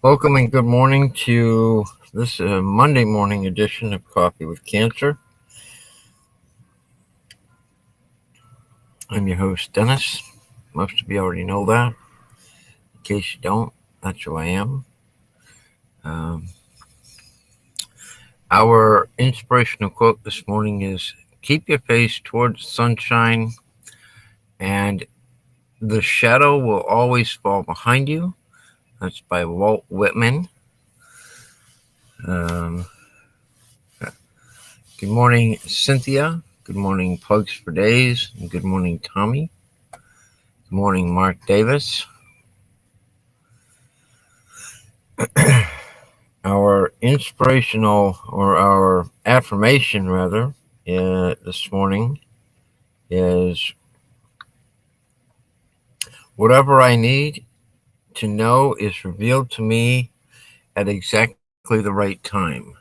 Welcome and good morning to this Monday morning edition of Coffee with Cancer. I'm your host, Dennis. Most of you already know that. In case you don't, that's who I am. Our inspirational quote this morning is, "Keep your face towards sunshine, and the shadow will always fall behind you." That's by Walt Whitman. Good morning, Cynthia. Good morning, Plugs for Days. And good morning, Tommy. Good morning, Mark Davis. Our inspirational, or our affirmation rather, this morning is, "Whatever I need to know is revealed to me at exactly the right time."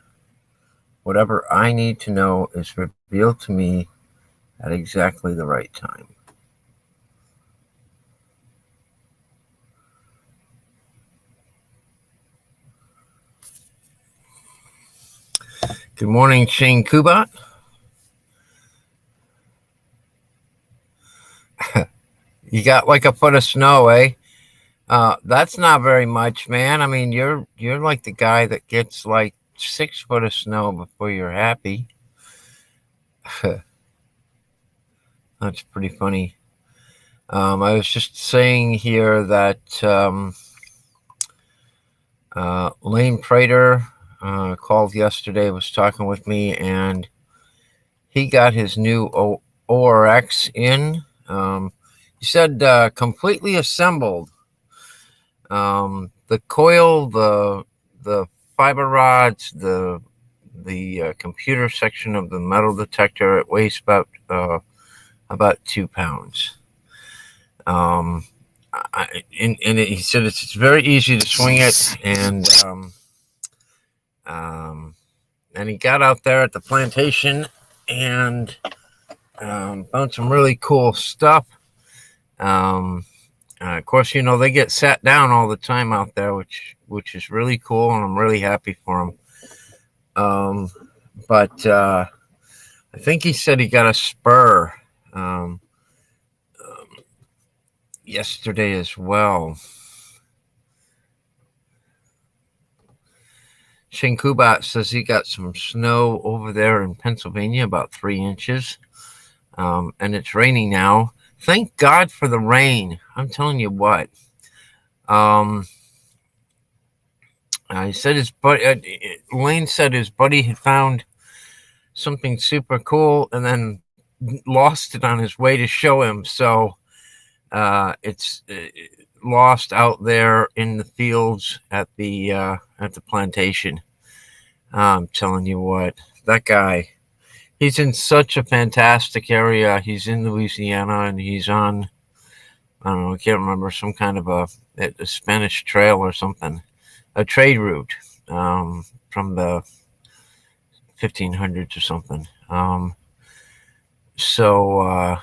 Whatever I need to know is revealed to me at exactly the right time. Good morning, Shane Kubat. You got like a foot of snow, eh? That's not very much, man. I mean, you're like the guy that gets like 6 foot of snow before you're happy. That's pretty funny. I was just saying here that Lane Prater called yesterday, was talking with me, and he got his new ORX in. He said completely assembled. The coil, the fiber rods, the computer section of the metal detector, it weighs about 2 pounds. And he said it's very easy to swing it, and he got out there at the plantation and found some really cool stuff. Of course, they get sat down all the time out there, which is really cool, and I'm really happy for them. But I think he said he got a spur yesterday as well. Shane Kubat says he got some snow over there in Pennsylvania, about 3 inches, and it's raining now. Thank God for the rain. I'm telling you what. He said his buddy, Lane said his buddy had found something super cool and then lost it on his way to show him. So it's lost out there in the fields at the plantation. I'm telling you what, that guy, he's in such a fantastic area. He's in Louisiana, and he's on, I don't know, I can't remember, some kind of a Spanish trail or something, a trade route from the 1500s or something. So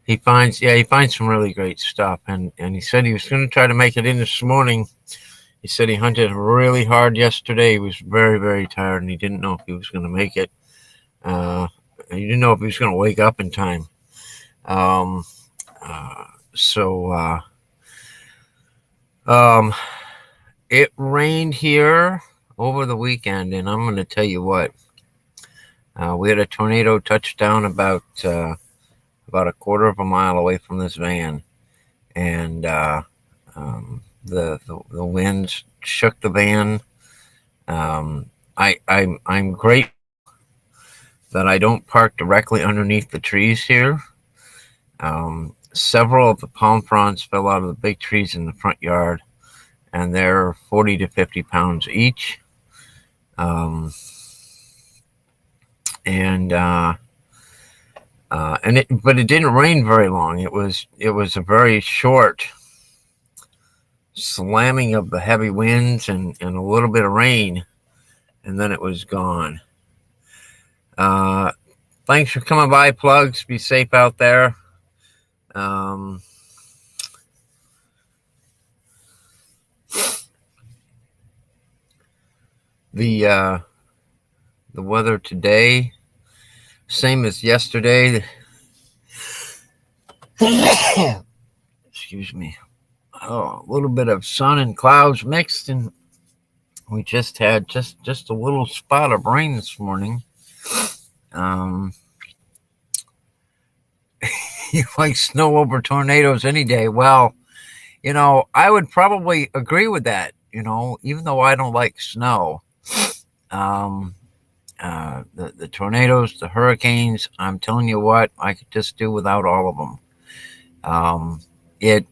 he finds some really great stuff, and he said he was going to try to make it in this morning. He said he hunted really hard yesterday. He was very, very tired, and he didn't know if he was going to make it. He didn't know if he was going to wake up in time. It rained here over the weekend, and I'm going to tell you what. We had a tornado touchdown about a quarter of a mile away from this van, and the winds shook the van. I'm grateful that I don't park directly underneath the trees here. Several of the palm fronds fell out of the big trees in the front yard, and they're 40 to 50 pounds each. But it didn't rain very long. It was a very short slamming of the heavy winds and a little bit of rain, and then it was gone. Thanks for coming by, Plugs. Be safe out there. The weather today, same as yesterday. Excuse me. Oh, a little bit of sun and clouds mixed, and we just had just a little spot of rain this morning. You like snow over tornadoes any day? Well, I would probably agree with that. Even though I don't like snow, the tornadoes, the hurricanes, I'm telling you what, I could just do without all of them. It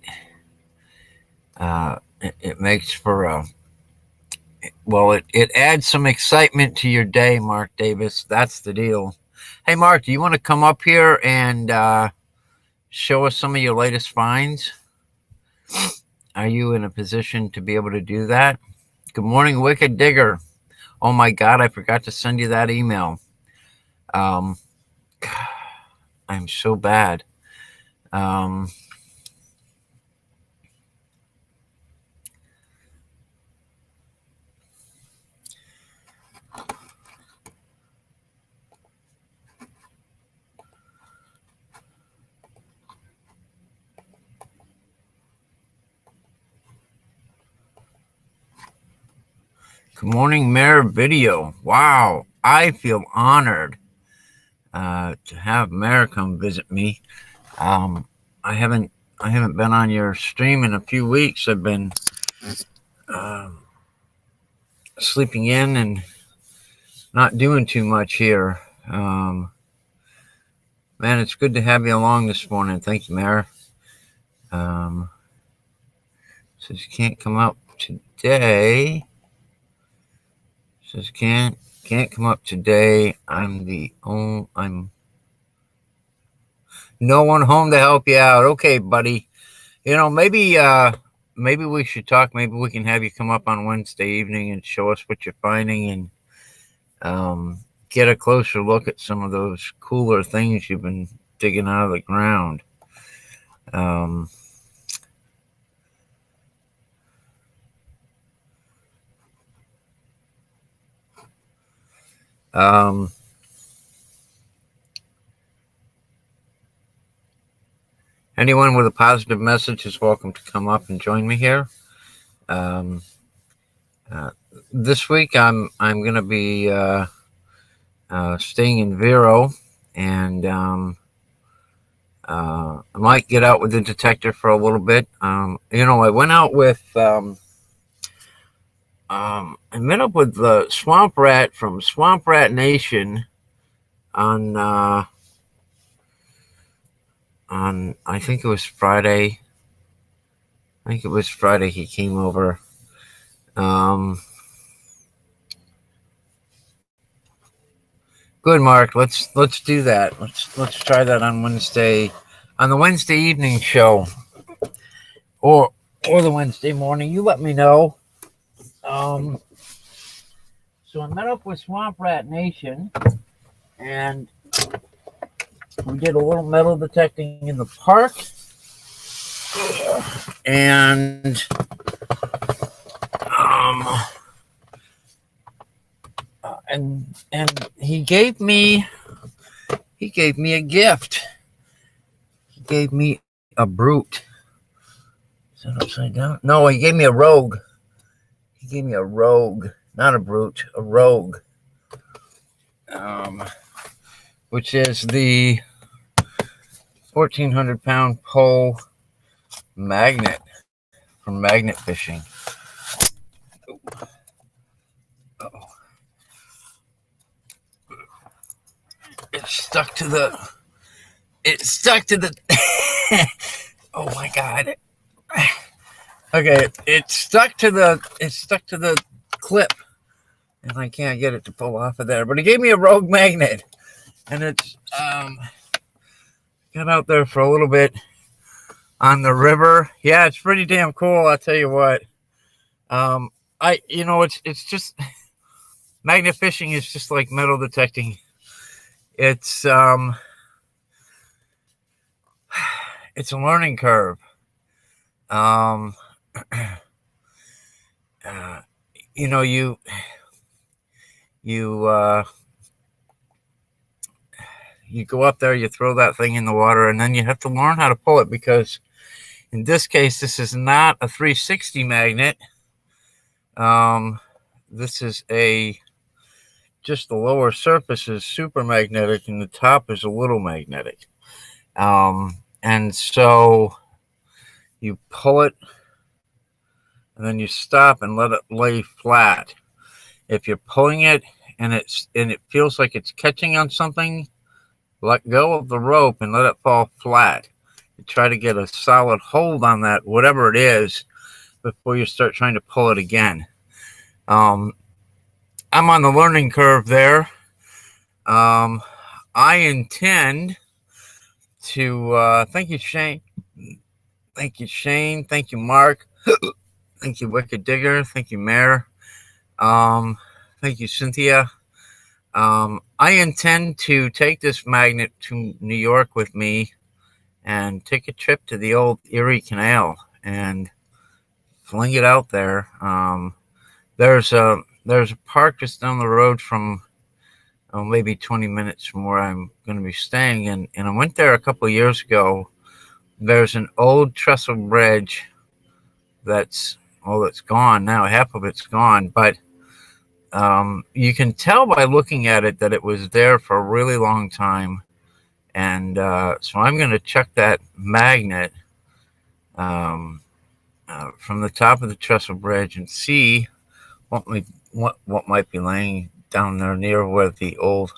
makes for it adds some excitement to your day, Mark Davis. That's the deal. Hey, Mark, do you want to come up here and show us some of your latest finds? Are you in a position to be able to do that? Good morning, Wicked Digger. Oh my God, I forgot to send you that email. I'm so bad. Good morning, Mayor Video. Wow, I feel honored to have Mayor come visit me. I haven't been on your stream in a few weeks. I've been sleeping in and not doing too much here. Man, it's good to have you along this morning. Thank you, Mayor. Says you can't come up today. Says can't come up today. I'm no one home to help you out. Okay, buddy. Maybe we should talk. Maybe we can have you come up on Wednesday evening and show us what you're finding and get a closer look at some of those cooler things you've been digging out of the ground. Anyone with a positive message is welcome to come up and join me here. This week I'm going to be staying in Vero, and I might get out with the detector for a little bit. I went out with I met up with the Swamp Rat from Swamp Rat Nation on I think it was Friday. He came over. Good, Mark. Let's do that. Let's try that on Wednesday, on the Wednesday evening show, or the Wednesday morning. You let me know. So I met up with Swamp Rat Nation, and we did a little metal detecting in the park, and he gave me a gift. He gave me a brute. Is that upside down? No, he gave me a rogue. He gave me a rogue, not a brute, a rogue. Which is the 1,400-pound pole magnet from magnet fishing. Uh-oh. It stuck to the. Oh my God. Okay, it stuck to the clip, and I can't get it to pull off of there. But he gave me a rogue magnet, and it's got out there for a little bit on the river. Yeah, it's pretty damn cool. I'll tell you what. It's just magnet fishing is just like metal detecting. It's a learning curve. You you go up there, you throw that thing in the water, and then you have to learn how to pull it, because in this case, this is not a 360 magnet. This is just the lower surface is super magnetic and the top is a little magnetic. And so you pull it and then you stop and let it lay flat. If you're pulling it and it feels like it's catching on something, let go of the rope and let it fall flat. You try to get a solid hold on that, whatever it is, before you start trying to pull it again. I'm on the learning curve there. I intend to thank you, Shane. Thank you, Shane. Thank you, Mark. Thank you, Wicked Digger. Thank you, Mare. Thank you, Cynthia. I intend to take this magnet to New York with me and take a trip to the old Erie Canal and fling it out there. There's a park just down the road from maybe 20 minutes from where I'm going to be staying, and I went there a couple of years ago. There's an old trestle bridge that's gone now. Half of it's gone, but you can tell by looking at it that it was there for a really long time. And so I'm going to check that magnet from the top of the trestle bridge and see what might be laying down there near where the old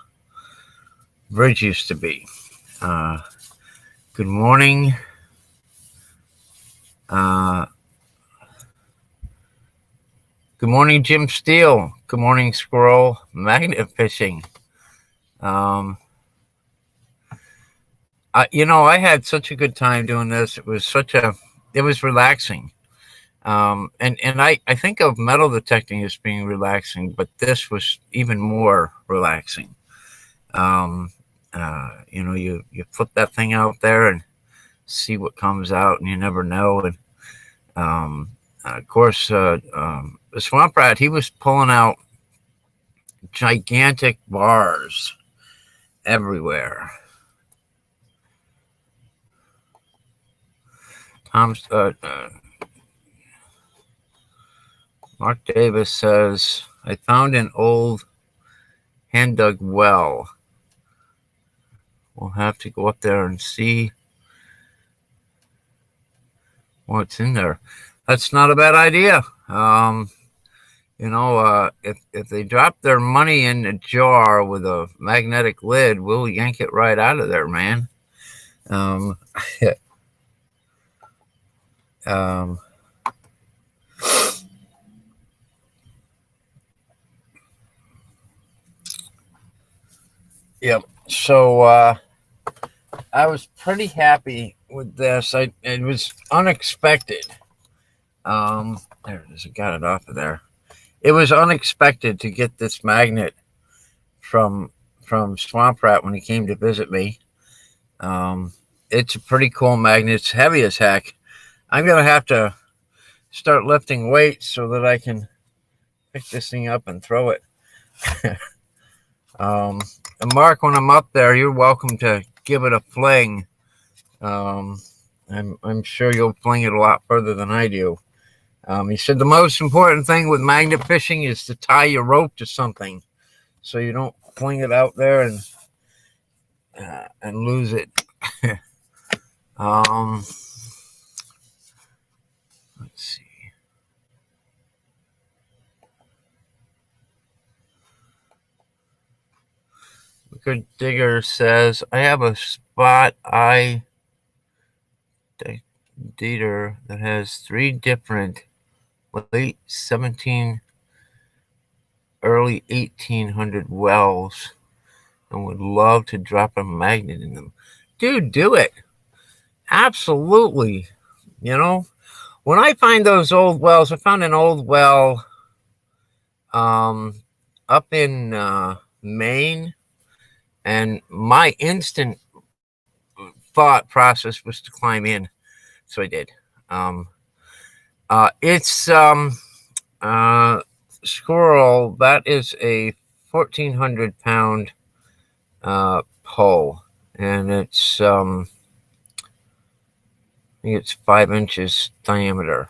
bridge used to be. Good morning. Good morning, Jim Steele. Good morning, Squirrel. Magnet fishing. I had such a good time doing this. It was relaxing. And I think of metal detecting as being relaxing, but this was even more relaxing. You flip that thing out there and see what comes out, and you never know. And of course, the swamp rat, he was pulling out gigantic bars everywhere. Mark Davis says, I found an old hand-dug well. We'll have to go up there and see what's in there. That's not a bad idea. If they drop their money in a jar with a magnetic lid, we'll yank it right out of there, man. Yep. So I was pretty happy with this. It was unexpected. There it is. I got it off of there. It was unexpected to get this magnet from Swamp Rat when he came to visit me. It's a pretty cool magnet. It's heavy as heck. I'm going to have to start lifting weights so that I can pick this thing up and throw it. And Mark, when I'm up there, you're welcome to give it a fling. I'm sure you'll fling it a lot further than I do. He said the most important thing with magnet fishing is to tie your rope to something so you don't fling it out there and lose it. Let's see. Good Digger says, I have a spot eye deter that has 3 different late 17, early 1800 wells and would love to drop a magnet in them. Dude, do it. Absolutely. When I find those old wells, I found an old well up in Maine, and my instant thought process was to climb in. So I did. It's Squirrel. That is a 1,400-pound pole, and it's I think it's 5 inches diameter.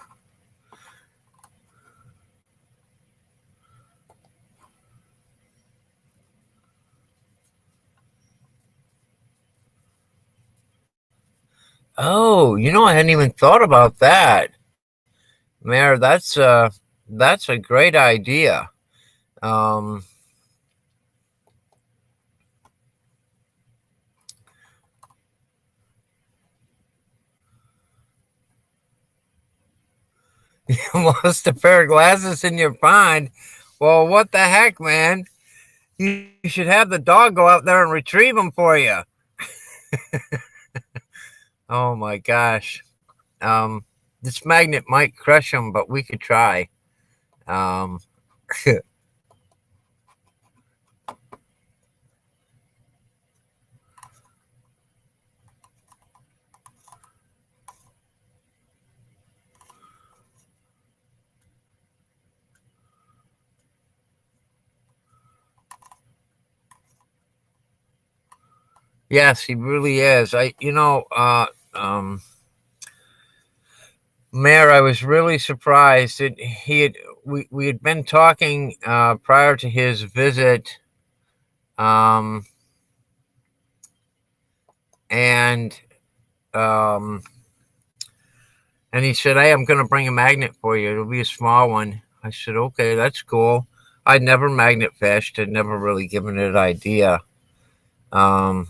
Oh, I hadn't even thought about that. Mayor, that's a great idea. You lost a pair of glasses in your pond. Well, what the heck, man? You should have the dog go out there and retrieve them for you. Oh my gosh. This magnet might crush them, but we could try. Yes, he really is. Mayor, I was really surprised that we had been talking prior to his visit, and he said, "Hey, I'm going to bring a magnet for you. It'll be a small one." I said, "Okay, that's cool." I'd never magnet fished. I'd never really given it an idea. Um,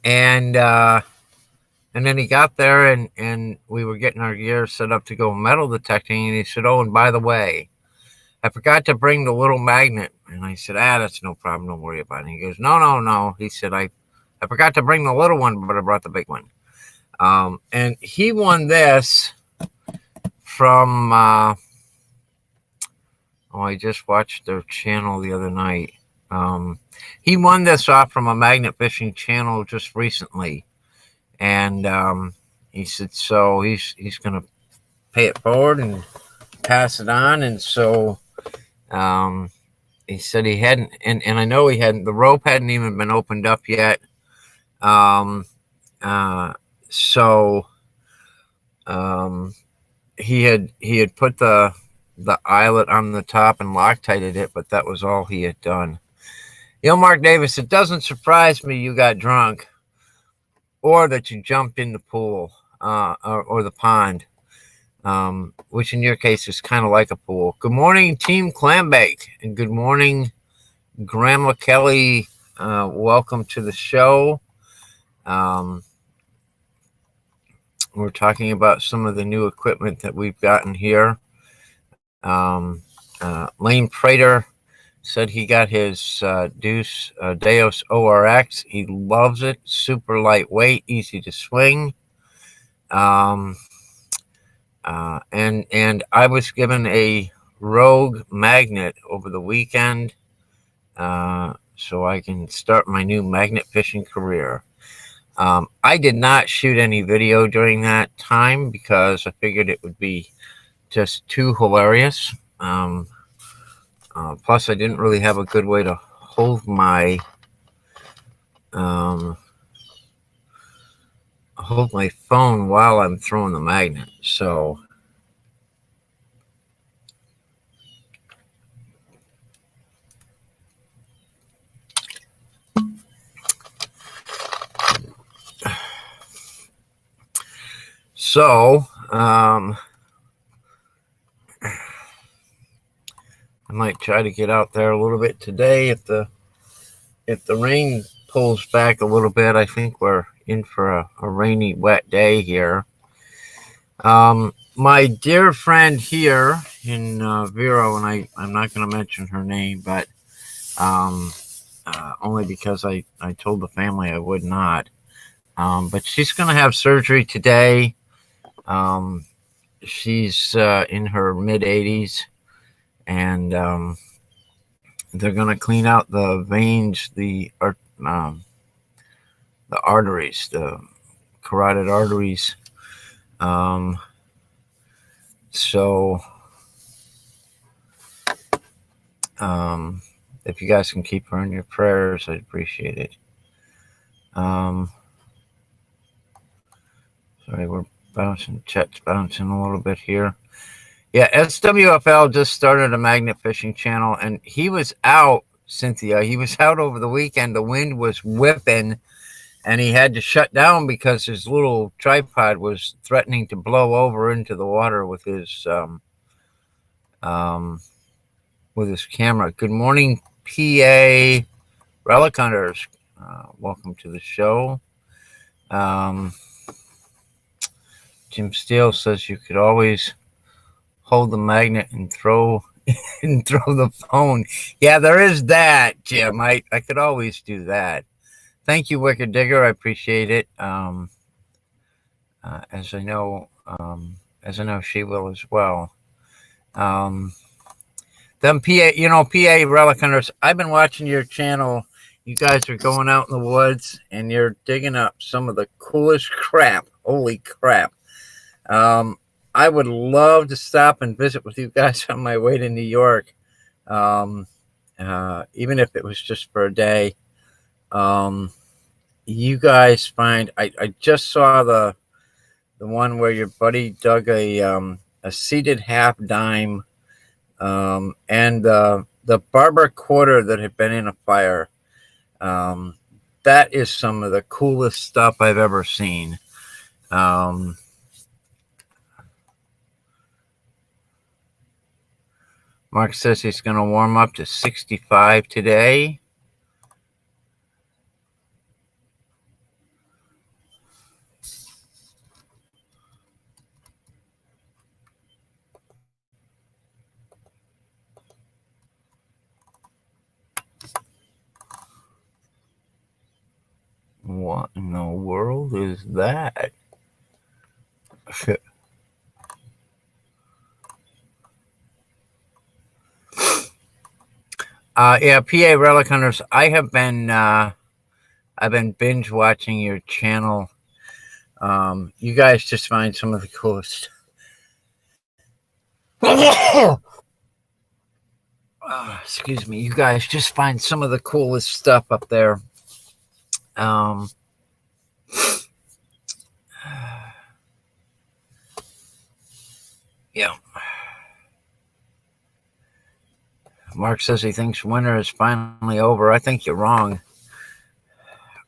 and then he got there, and we were getting our gear set up to go metal detecting, and he said, "Oh, and by the way, I forgot to bring the little magnet." And I said, "That's no problem. Don't worry about it." And he goes, No. He said, I forgot to bring the little one, but I brought the big one. And he won this from, I just watched their channel the other night. He won this off from a magnet fishing channel just recently. And he said, so he's going to pay it forward and pass it on. And so he said he hadn't, and I know he hadn't, the rope hadn't even been opened up yet. So he had put the eyelet on the top and Loctited it, but that was all he had done. Mark Davis, it doesn't surprise me you got drunk or that you jumped in the pool or the pond, which in your case is kind of like a pool. Good morning, Team Clambake, and good morning, Grandma Kelly. Welcome to the show. We're talking about some of the new equipment that we've gotten here. Lane Prater said he got his Deus ORX. He loves it. Super lightweight, easy to swing. And I was given a Rogue magnet over the weekend, so I can start my new magnet fishing career. I did not shoot any video during that time because I figured it would be just too hilarious. Plus, I didn't really have a good way to hold my phone while I'm throwing the magnet. So I might try to get out there a little bit today. If the rain pulls back a little bit, I think we're in for a rainy, wet day here. My dear friend here in Vero, and I'm not going to mention her name, but only because I told the family I would not. But she's going to have surgery today. She's in her mid-80s, and they're going to clean out the veins, the arteries, the carotid arteries. So If you guys can keep her in your prayers, I'd appreciate it. Sorry, we're chat's bouncing a little bit here. Yeah, SWFL just started a magnet fishing channel, and he was out, Cynthia. He was out over the weekend. The wind was whipping, and he had to shut down because his little tripod was threatening to blow over into the water with his camera. Good morning, PA Relic Hunters. Welcome to the show. Jim Steele says you could always hold the magnet and throw the phone. Yeah, there is that, Jim. I could always do that. Thank you, Wicked Digger. I appreciate it. As I know she will as well. Them PA Relic Hunters. I've been watching your channel. You guys are going out in the woods and you're digging up some of the coolest crap. Holy crap. I would love to stop and visit with you guys on my way to New York. Even if it was just for a day. You guys find, I just saw the one where your buddy dug a seated half dime, and the barber quarter that had been in a fire. That is some of the coolest stuff I've ever seen. Mark says he's going to warm up to 65 today. What in the world is that? Yeah, PA Relic Hunters. I've been binge watching your channel. You guys just find some of the coolest. Excuse me. You guys just find some of the coolest stuff up there. Yeah. Mark says he thinks winter is finally over. I think you're wrong.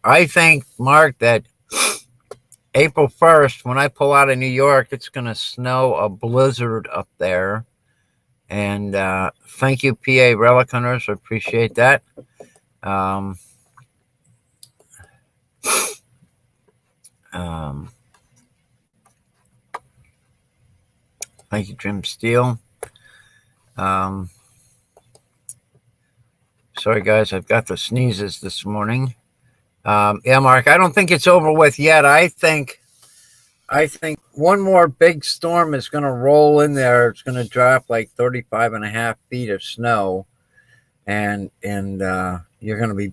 I think, Mark, that April 1st, when I pull out of New York, it's going to snow a blizzard up there. And thank you, PA Relic Hunters. I appreciate that. Thank you, Jim Steele. Sorry, guys, I've got the sneezes this morning. Yeah, Mark, I don't think it's over with yet. I think one more big storm is going to roll in there. It's going to drop like 35.5 feet of snow, and you're going to be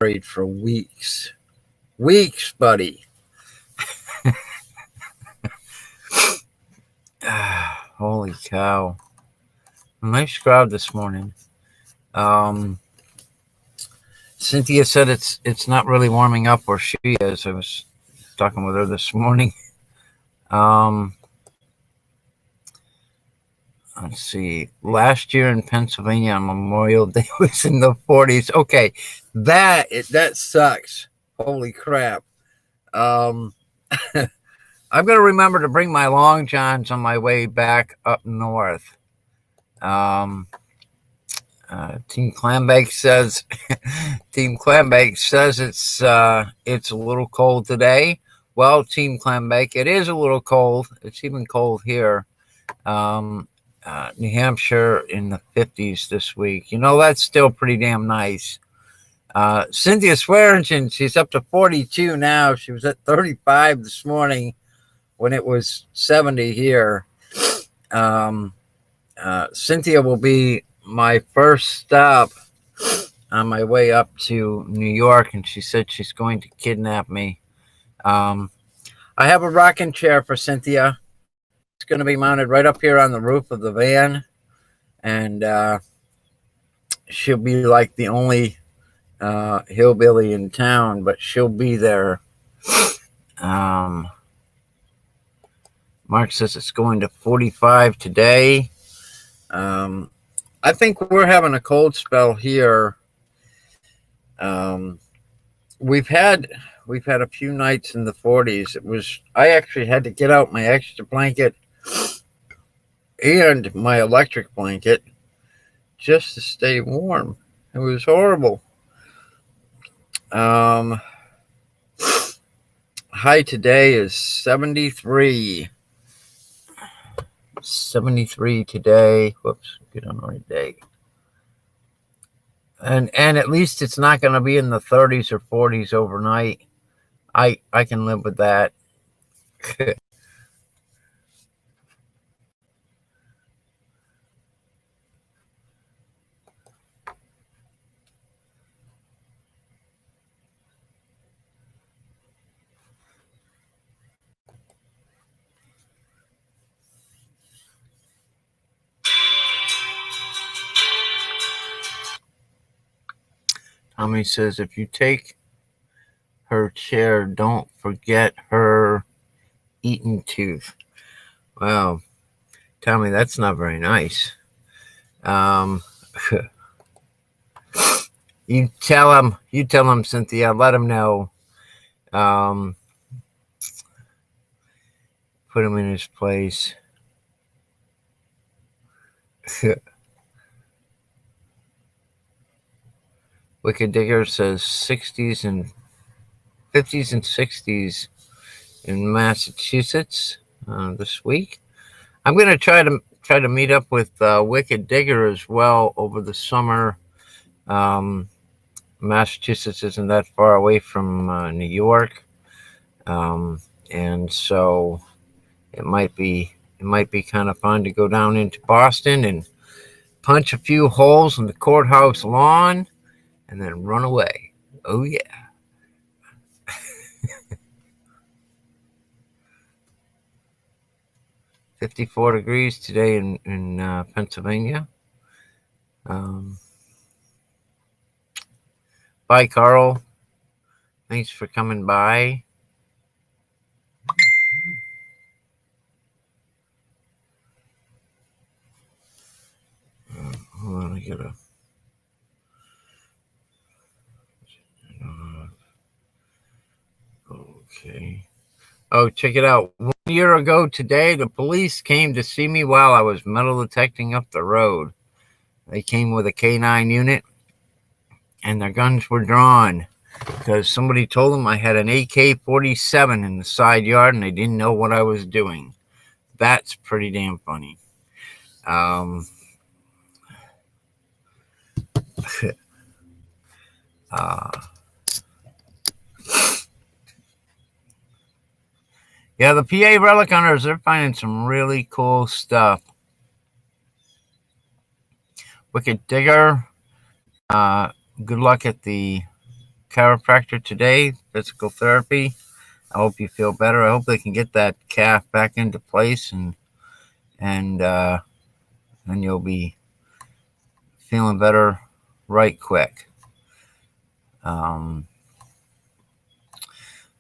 buried for weeks. Weeks, buddy. Holy cow. Nice crowd this morning. Cynthia said it's not really warming up where she is. I was talking with her this morning. Let's see. Last year in Pennsylvania on Memorial Day was in the 40s. Okay, that sucks. Holy crap. I'm going to remember to bring my long johns on my way back up north. Team Clambake says it's a little cold today. Well, Team Clambake, it is a little cold. It's even cold here. New Hampshire in the 50s this week. That's still pretty damn nice. Cynthia Swearingen, she's up to 42 now. She was at 35 this morning when it was 70 here. Cynthia will be my first stop on my way up to New York, and she said she's going to kidnap me. I have a rocking chair for Cynthia. It's going to be mounted right up here on the roof of the van, and she'll be like the only hillbilly in town, but she'll be there. Um, Mark says it's going to 45 today. I think we're having a cold spell here. We've had a few nights in the 40s. I actually had to get out my extra blanket and my electric blanket just to stay warm. It was horrible. High today is 73. 73 today. Whoops, get on the right day. And at least it's not going to be in the 30s or 40s overnight. I can live with that. Tommy says, if you take her chair, don't forget her eaten tooth. Well, Tommy, that's not very nice. You tell him, Cynthia, let him know. Put him in his place. Wicked Digger says 60s and 50s and 60s in Massachusetts this week. I'm going to try to meet up with Wicked Digger as well over the summer. Massachusetts isn't that far away from New York, and so it might be kind of fun to go down into Boston and punch a few holes in the courthouse lawn and then run away. Oh yeah. $54 degrees today in Pennsylvania. Bye, Carl. Thanks for coming by. Hold on, I gotta. Okay. Oh, check it out. 1 year ago today, the police came to see me while I was metal detecting up the road. They came with a K9 unit, and their guns were drawn because somebody told them I had an AK-47 in the side yard, and they didn't know what I was doing. That's pretty damn funny. Yeah, the PA relic hunters, they're finding some really cool stuff. Wicked Digger, good luck at the chiropractor today, physical therapy. I hope you feel better. I hope they can get that calf back into place, and then you'll be feeling better right quick. All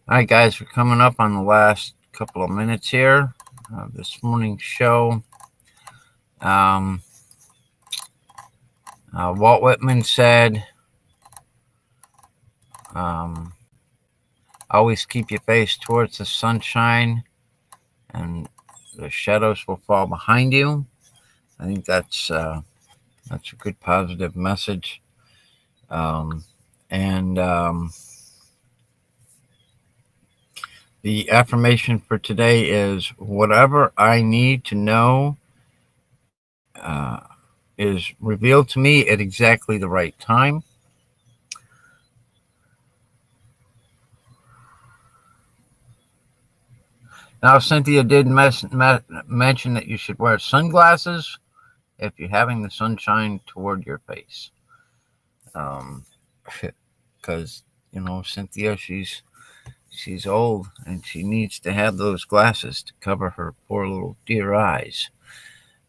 right, guys, we're coming up on the last couple of minutes here of this morning's show. Walt Whitman said, always keep your face towards the sunshine and the shadows will fall behind you. I think that's a good positive message. The affirmation for today is, whatever I need to know is revealed to me at exactly the right time. Now, Cynthia did mention that you should wear sunglasses if you're having the sunshine toward your face. Because, Cynthia, she's old and she needs to have those glasses to cover her poor little dear eyes.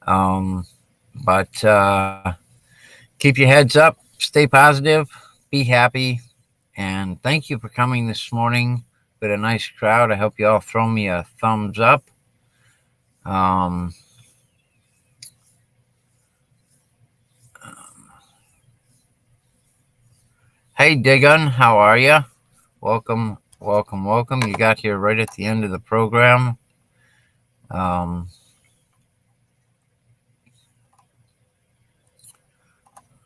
But Keep your heads up, stay positive, be happy, and thank you for coming this morning with a nice crowd. I hope you all throw me a thumbs up. Hey, Digun, how are you? Welcome, welcome, welcome. You got here right at the end of the program.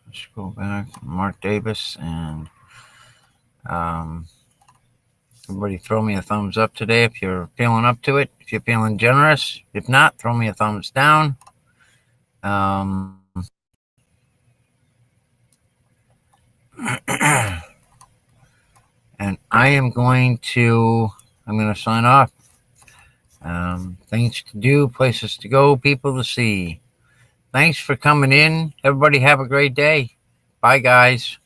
Let's go back. Mark Davis and everybody throw me a thumbs up today if you're feeling up to it. If you're feeling generous. If not, throw me a thumbs down. And I'm going to sign off. Things to do, places to go, people to see. Thanks for coming in. Everybody have a great day. Bye, guys.